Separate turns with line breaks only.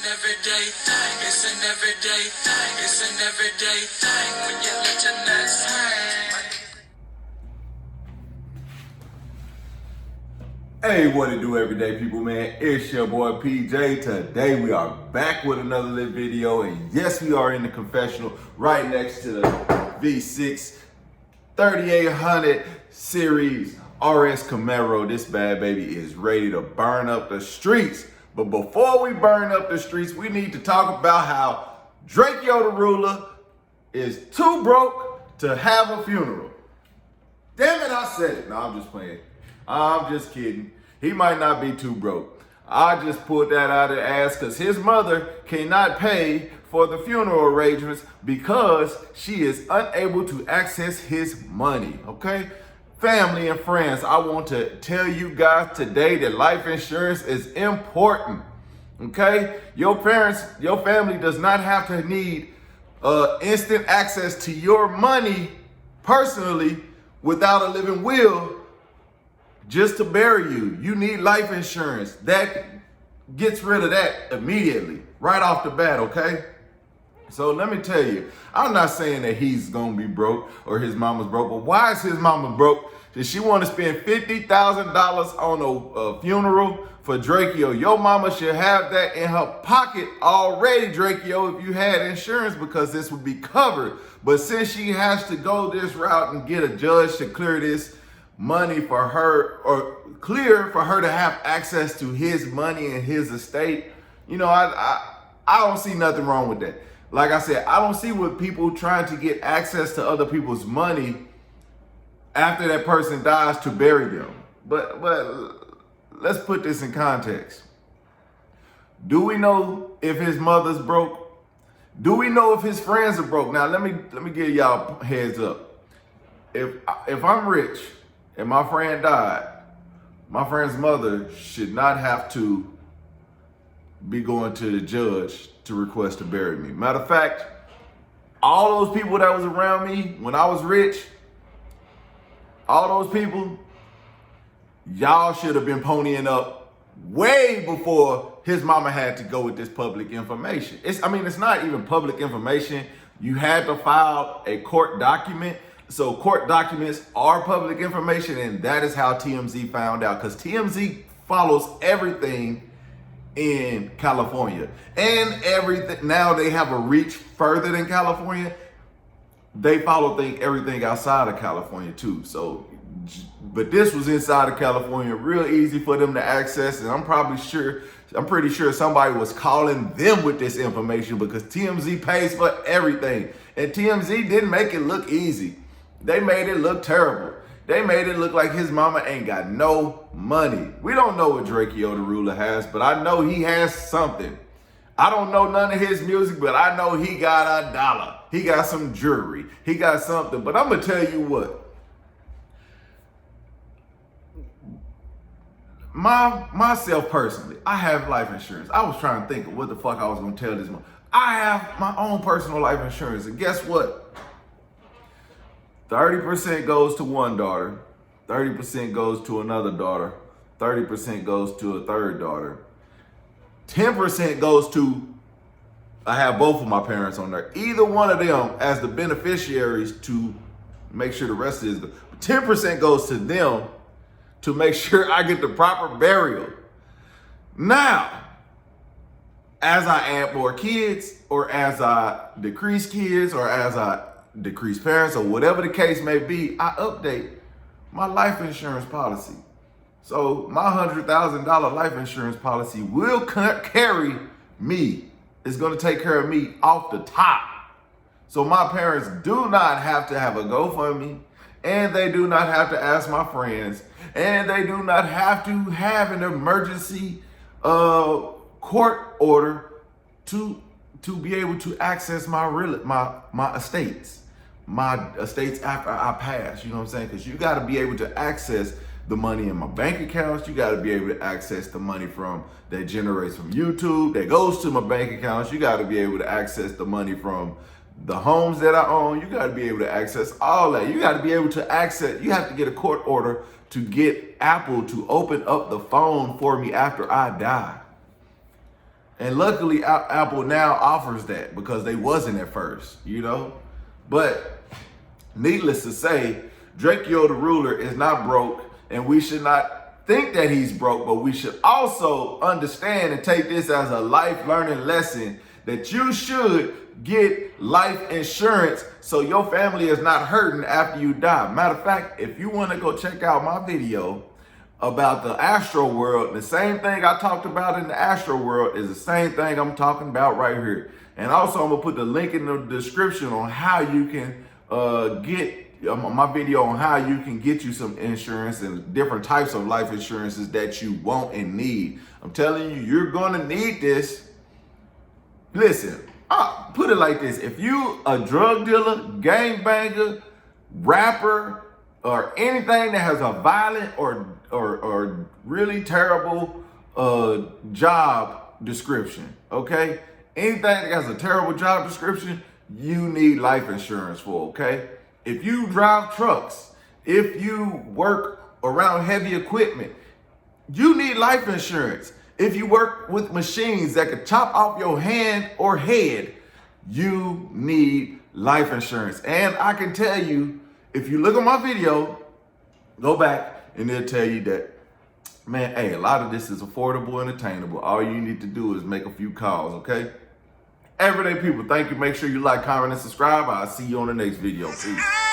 an everyday thing. It's an everyday thing. It's an everyday thing when you let your nuts hang.
Hey, what it do, everyday people, man? It's your boy PJ. Today we are back with another lit video, and yes, we are in the confessional right next to the V6 3800 series RS Camaro. This bad baby is ready to burn up the streets. But before we burn up the streets, we need to talk about how Drakeo the ruler is too broke to have a funeral. Damn it, I said it. No, I'm just playing. I'm just kidding. He might not be too broke. I just pulled that out of the ass because his mother cannot pay for the funeral arrangements because she is unable to access his money, okay? Family and friends, I want to tell you guys today that life insurance is important, okay? Your family does not have to need instant access to your money personally without a living will just to bury you. You need life insurance. That gets rid of that immediately, right off the bat, okay? So let me tell you, I'm not saying that he's gonna be broke or his mama's broke, but why is his mama broke? Does she want to spend $50,000 on a funeral for Drakeo? Your mama should have that in her pocket already, Drakeo, if you had insurance, because this would be covered. But since she has to go this route and get a judge to clear this money for her, or clear for her to have access to his money and his estate, you know, I don't see nothing wrong with that. Like I said, I don't see what people trying to get access to other people's money after that person dies to bury them. But let's put this in context. Do we know if his mother's broke? Do we know if his friends are broke? Now let me give y'all heads up. If I'm rich and my friend died, my friend's mother should not have to be going to the judge to request to bury me. Matter of fact, all those people that was around me when I was rich, all those people, y'all should have been ponying up way before his mama had to go with this public information. It's not even public information. You had to file a court document. So court documents are public information, and that is how TMZ found out, because TMZ follows everything in California, and everything. Now they have a reach further than California. They follow everything outside of California too. So, but this was inside of California, real easy for them to access, and I'm pretty sure somebody was calling them with this information, because TMZ pays for everything, and TMZ didn't make it look easy. They made it look terrible. They made it look like his mama ain't got no money. We don't know what Drakeo the ruler has, but I know he has something. I don't know none of his music, but I know he got a dollar. He got some jewelry. He got something. But I'm going to tell you what. Myself personally, I have life insurance. I was trying to think of what the fuck I was going to tell this mom. I have my own personal life insurance. And guess what? 30% goes to one daughter, 30% goes to another daughter, 30% goes to a third daughter, 10% goes to, I have both of my parents on there, either one of them as the beneficiaries to make sure the rest is good. 10% goes to them to make sure I get the proper burial. Now, as I add more kids, or as I decrease kids, or as I decrease parents, or whatever the case may be, I update my life insurance policy. So my $100,000 life insurance policy will carry me. It's going to take care of me off the top. So my parents do not have to have a GoFundMe, and they do not have to ask my friends, and they do not have to have an emergency court order to be able to access my estates. My estates after I pass, you know what I'm saying? Because you got to be able to access the money in my bank accounts. You got to be able to access the money that generates from YouTube, that goes to my bank accounts. You got to be able to access the money from the homes that I own. You got to be able to access all that. You got to be able to access, you have to get a court order to get Apple to open up the phone for me after I die. And luckily, Apple now offers that because they wasn't at first, you know? But needless to say, Drakeo the ruler is not broke, and we should not think that he's broke, but we should also understand and take this as a life learning lesson that you should get life insurance so your family is not hurting after you die. Matter of fact, if you want to go check out my video about the astro world, the same thing I talked about in the astro world is the same thing I'm talking about right here. And also, I'm gonna put the link in the description on how you can get my video on how you can get you some insurance and different types of life insurances that you want and need. I'm telling you, you're gonna need this. Listen, I'll put it like this: if you a drug dealer, gangbanger, rapper, or anything that has a violent or really terrible job description, okay? Anything that has a terrible job description, you need life insurance for, okay? If you drive trucks, if you work around heavy equipment, you need life insurance. If you work with machines that could chop off your hand or head, you need life insurance. And I can tell you, if you look at my video, go back and they'll tell you that, man, hey, a lot of this is affordable and attainable. All you need to do is make a few calls, okay? Everyday people, thank you. Make sure you like, comment, and subscribe. I'll see you on the next video. Peace.